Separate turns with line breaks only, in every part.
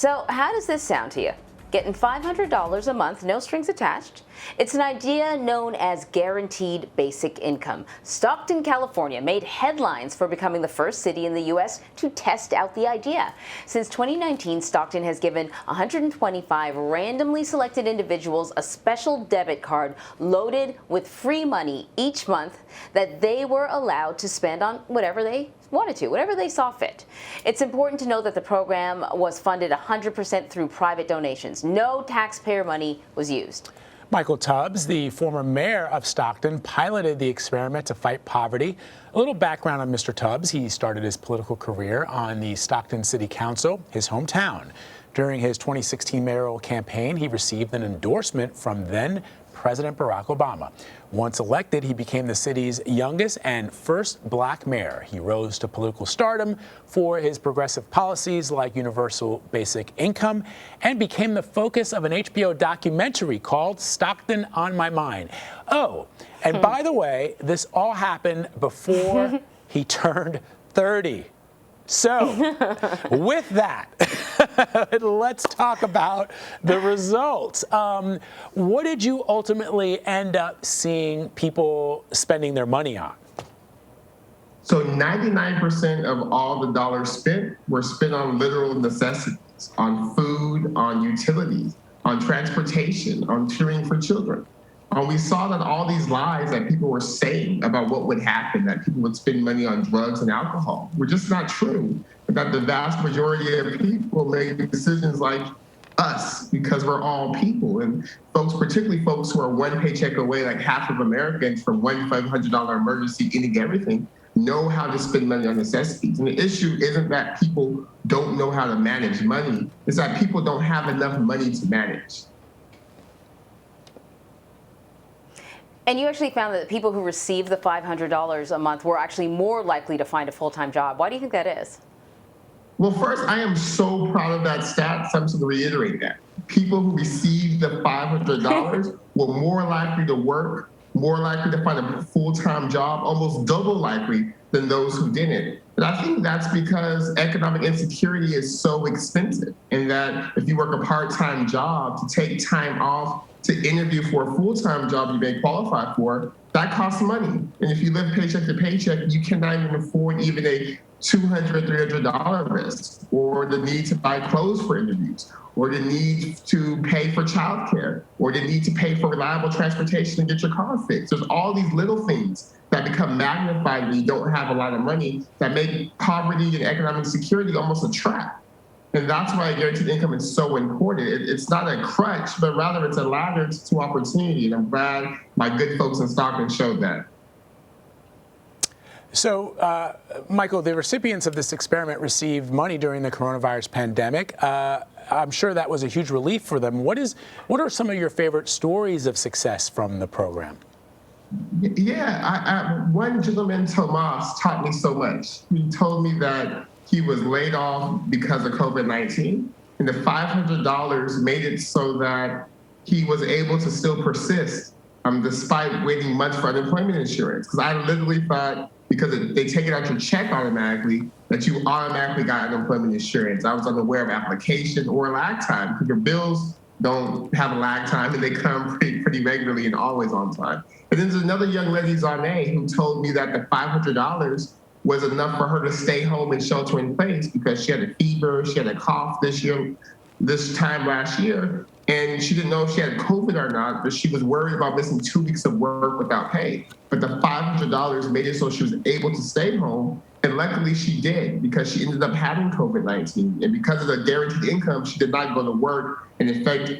So how does this sound to you? Getting $500 a month, no strings attached? It's an idea known as guaranteed basic income. Stockton, California made headlines for becoming the first city in the U.S. to test out the idea. Since 2019, Stockton has given 125 randomly selected individuals a special debit card loaded with free money each month that they were allowed to spend on whatever they wanted to, whatever they saw fit. It's important to know that the program was funded 100% through private donations. No taxpayer money was used.
Michael Tubbs, the former mayor of Stockton, piloted the experiment to fight poverty. A little background on Mr. Tubbs. He started his political career on the Stockton City Council, his hometown. During his 2016 mayoral campaign, he received an endorsement from then President Barack Obama. Once elected, he became the city's youngest and first black mayor. He rose to political stardom for his progressive policies like universal basic income and became the focus of an HBO documentary called Stockton on My Mind. Oh, and by the way, this all happened before he turned 30. So, with that, let's talk about the results. What did you ultimately end up seeing people spending their money on?
So 99% of all the dollars spent were spent on literal necessities, on food, on utilities, on transportation, on tutoring for children. We saw that all these lies that people were saying about what would happen, that people would spend money on drugs and alcohol, were just not true. That the vast majority of people make decisions like us because we're all people. And folks, particularly folks who are one paycheck away, like half of Americans, from one $500 emergency, eating everything, know how to spend money on necessities. And the issue isn't that people don't know how to manage money, it's that people don't have enough money to manage.
And you actually found that people who received the $500 a month were actually more likely to find a full-time job. Why do you think that is?
Well, first, I am so proud of that stat, so I'm just going to reiterate that. People who received the $500 were more likely to work, more likely to find a full-time job, almost double likely than those who didn't. And I think that's because economic insecurity is so expensive, and that if you work a part-time job, to take time off to interview for a full-time job you may qualify for, that costs money. And if you live paycheck to paycheck, you cannot even afford even a $200, $300 risk, or the need to buy clothes for interviews, or the need to pay for childcare, or the need to pay for reliable transportation and get your car fixed. There's all these little things that become magnified when you don't have a lot of money that make poverty and economic security almost a trap. And that's why guaranteed income is so important. It's not a crutch, but rather it's a ladder to opportunity. And I'm glad my good folks in Stockton showed that.
So, Michael, the recipients of this experiment received money during the coronavirus pandemic. I'm sure that was a huge relief for them. What are some of your favorite stories of success from the program?
Yeah, one gentleman, Tomas, taught me so much. He told me that he was laid off because of COVID-19, and the $500 made it so that he was able to still persist despite waiting months for unemployment insurance. Because I literally thought, because they take it out your check automatically, that you automatically got unemployment insurance. I was unaware of application or lag time, because your bills don't have a lag time and they come pretty regularly and always on time. And then there's another young lady, Zane, who told me that the $500 was enough for her to stay home and shelter in place because she had a fever, she had a cough this time last year, and she didn't know if she had COVID or not, but she was worried about missing 2 weeks of work without pay. But the $500 made it so she was able to stay home, and luckily she did, because she ended up having COVID-19. And because of the guaranteed income, she did not go to work and affect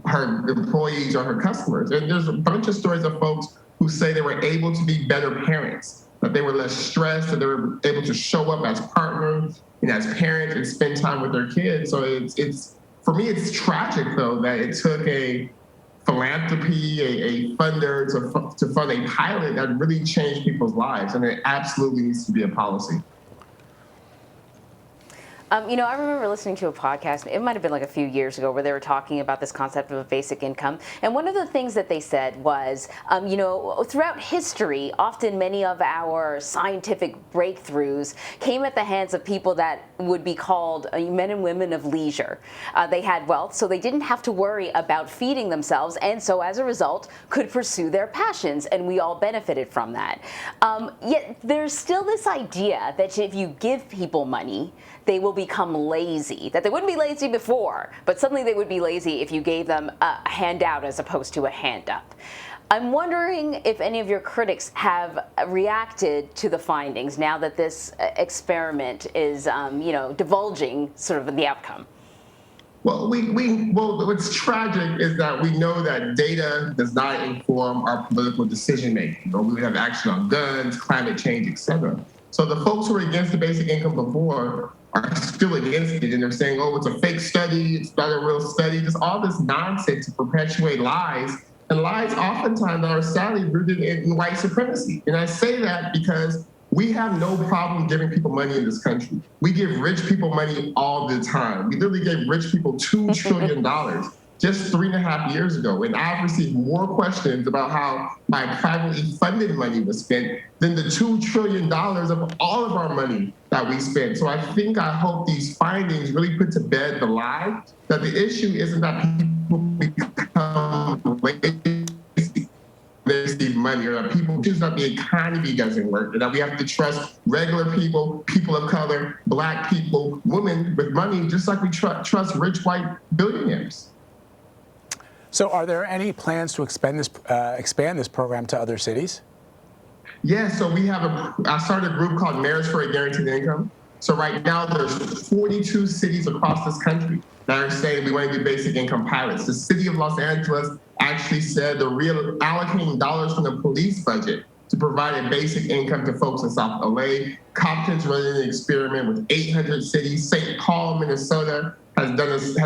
her employees or her customers. And there's a bunch of stories of folks who say they were able to be better parents, that they were less stressed, that they were able to show up as partners and as parents and spend time with their kids. So it's for me, it's tragic, though, that it took a philanthropy, a funder to fund a pilot that really changed people's lives, and it absolutely needs to be a policy.
I remember listening to a podcast, it might have been like a few years ago, where they were talking about this concept of a basic income. And one of the things that they said was, throughout history, often many of our scientific breakthroughs came at the hands of people that would be called men and women of leisure. They had wealth, so they didn't have to worry about feeding themselves, and so as a result could pursue their passions, and we all benefited from that. Yet there's still this idea that if you give people money, they will become lazy, that they wouldn't be lazy before, but suddenly they would be lazy if you gave them a handout as opposed to a hand up. I'm wondering if any of your critics have reacted to the findings now that this experiment is, divulging sort of the outcome.
Well, what's tragic is that we know that data does not inform our political decision making. We have action on guns, climate change, et cetera. So the folks who were against the basic income before are still against it, and they're saying, oh, it's a fake study, it's not a real study, just all this nonsense to perpetuate lies, and lies oftentimes are sadly rooted in white supremacy. And I say that because we have no problem giving people money in this country. We give rich people money all the time. We literally gave rich people $2 trillion just 3.5 years ago. And I've received more questions about how my privately funded money was spent than the $2 trillion of all of our money that we spent. So I hope these findings really put to bed the lie that the issue isn't that people become lazy, they receive money, or that people choose that the economy doesn't work, and that we have to trust regular people, people of color, Black people, women with money, just like we trust rich white billionaires.
So are there any plans to expand this program to other cities?
Yeah, so I started a group called Mayors for a Guaranteed Income. So right now there's 42 cities across this country that are saying we want to do basic income pilots. The city of Los Angeles actually said they're reallocating dollars from the police budget to provide a basic income to folks in South LA. Compton's running an experiment with 800 cities. St. Paul, Minnesota has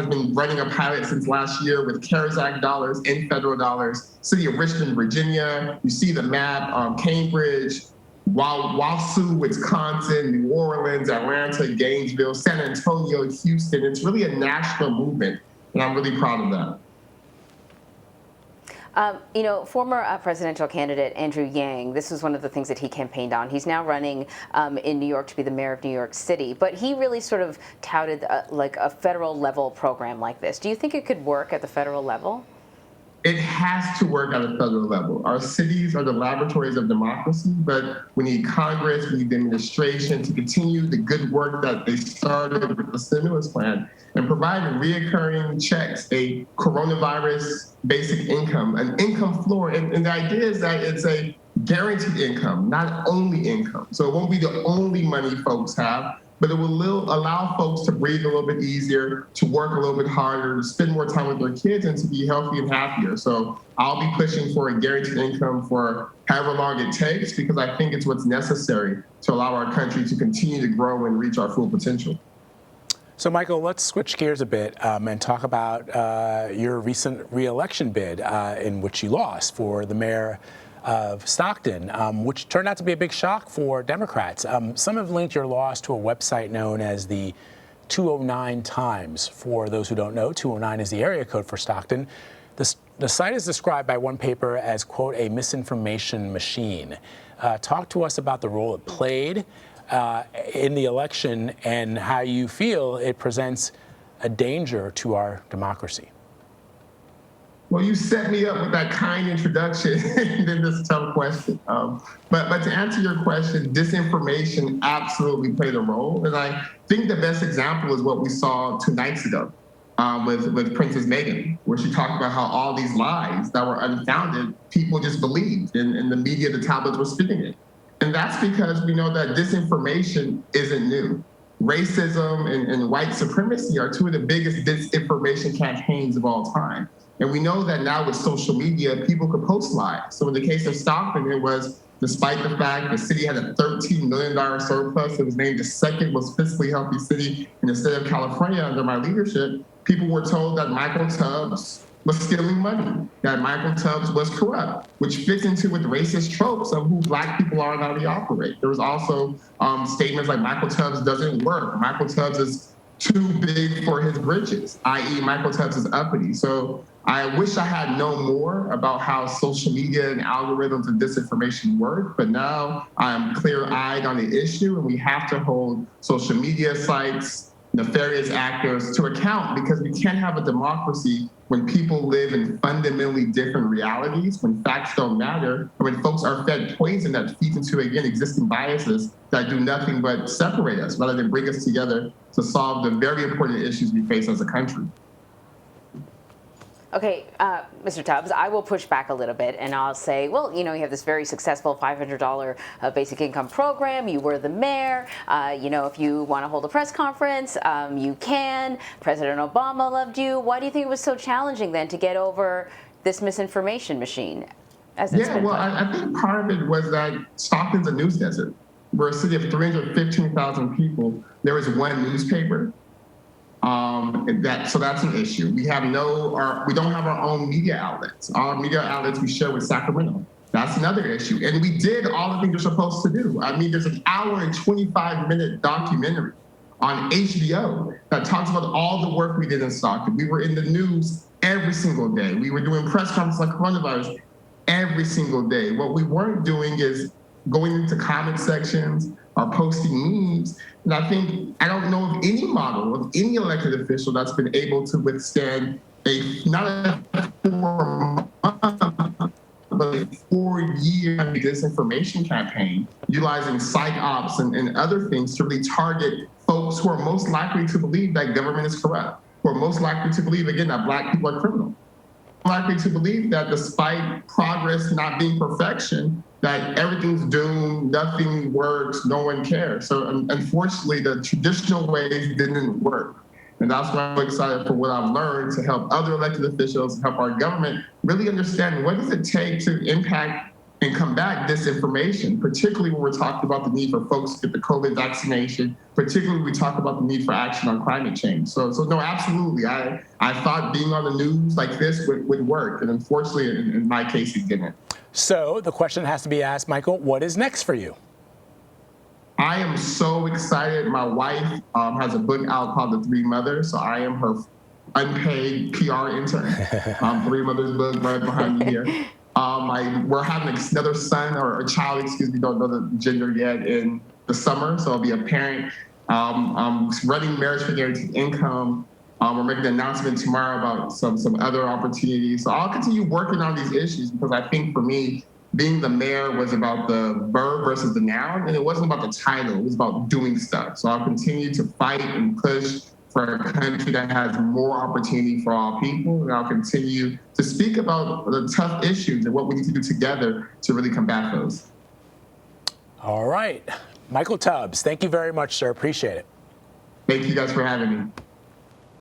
been running a pilot since last year with CARES Act dollars and federal dollars. City of Richmond, Virginia, you see the map, Cambridge, Wausau, Wisconsin, New Orleans, Atlanta, Gainesville, San Antonio, Houston. It's really a national movement, and I'm really proud of that.
Former presidential candidate Andrew Yang, this was one of the things that he campaigned on. He's now running in New York to be the mayor of New York City, but he really sort of touted like a federal level program like this. Do you think it could work at the federal level?
It has to work at a federal level. Our cities are the laboratories of democracy, but we need Congress, we need the administration to continue the good work that they started with the stimulus plan and provide reoccurring checks, a coronavirus basic income, an income floor. And the idea is that it's a guaranteed income, not only income. So it won't be the only money folks have, but it will allow folks to breathe a little bit easier, to work a little bit harder, to spend more time with their kids, and to be healthy and happier. So I'll be pushing for a guaranteed income for however long it takes, because I think it's what's necessary to allow our country to continue to grow and reach our full potential.
So, Michael, let's switch gears a bit and talk about your recent re-election bid in which you lost for the mayor of Stockton, which turned out to be a big shock for Democrats. Some have linked your loss to a website known as the 209 Times. For those who don't know, 209 is the area code for Stockton. The site is described by one paper as, quote, a misinformation machine. Talk to us about the role it played in the election and how you feel it presents a danger to our democracy.
Well, you set me up with that kind introduction and then this tough question. But to answer your question, disinformation absolutely played a role. And I think the best example is what we saw 2 nights ago with Princess Meghan, where she talked about how all these lies that were unfounded, people just believed, and the media, the tablets were spinning it. And that's because we know that disinformation isn't new. Racism and white supremacy are 2 of the biggest disinformation campaigns of all time. And we know that now with social media, people could post lies. So in the case of Stockton, it was, despite the fact the city had a $13 million surplus, it was named the 2nd most fiscally healthy city in the state of California under my leadership, people were told that Michael Tubbs was stealing money, that Michael Tubbs was corrupt, which fits into with racist tropes of who Black people are and how we operate. There was also statements like Michael Tubbs doesn't work. Michael Tubbs is too big for his britches, i.e. Michael Tubbs is uppity. So I wish I had known more about how social media and algorithms and disinformation work, but now I'm clear-eyed on the issue, and we have to hold social media sites, nefarious actors to account, because we can't have a democracy when people live in fundamentally different realities, when facts don't matter, and when folks are fed poison that feeds into, again, existing biases that do nothing but separate us rather than bring us together to solve the very important issues we face as a country.
Okay, Mr. Tubbs, I will push back a little bit and I'll say, well, you know, you have this very successful $500 basic income program. You were the mayor. You know, if you want to hold a press conference, you can. President Obama loved you. Why do you think it was so challenging then to get over this misinformation machine?
I think part of it was that Stockton's a news desert. We're a city of 315,000 people. There is one newspaper. So that's an issue. We don't have our own media outlets. Our media outlets we share with Sacramento. That's another issue. And we did all the things we're supposed to do. I mean, there's an hour and 25-minute documentary on HBO that talks about all the work we did in Stockton. We were in the news every single day. We were doing press conferences on coronavirus every single day. What we weren't doing is going into comment sections or posting memes. And I don't know of any model of any elected official that's been able to withstand not a 4-month, but a 4-year disinformation campaign, utilizing psych ops and other things to really target folks who are most likely to believe that government is corrupt, who are most likely to believe, again, that Black people are criminal, likely to believe that despite progress not being perfection, that everything's doomed, nothing works, no one cares. So unfortunately, the traditional ways didn't work. And that's why I'm excited for what I've learned to help other elected officials, help our government really understand what does it take to impact and combat disinformation, particularly when we're talking about the need for folks to get the COVID vaccination, particularly when we talk about the need for action on climate change. So no, absolutely. I thought being on the news like this would work. And unfortunately, in my case, it didn't.
So the question has to be asked, Michael, what is next for you?
I am so excited. My wife has a book out called The Three Mothers. So I am her unpaid PR intern. Three Mothers book right behind me here. We're having another son or a child, don't know the gender yet, in the summer. So I'll be a parent. Running Marriage for Guaranteed Income. We're making an announcement tomorrow about some other opportunities. So I'll continue working on these issues because I think for me, being the mayor was about the verb versus the noun, and it wasn't about the title. It was about doing stuff. So I'll continue to fight and push for a country that has more opportunity for all people, and I'll continue to speak about the tough issues and what we need to do together to really combat those.
All right. Michael Tubbs, thank you very much, sir. Appreciate it.
Thank you guys for having me.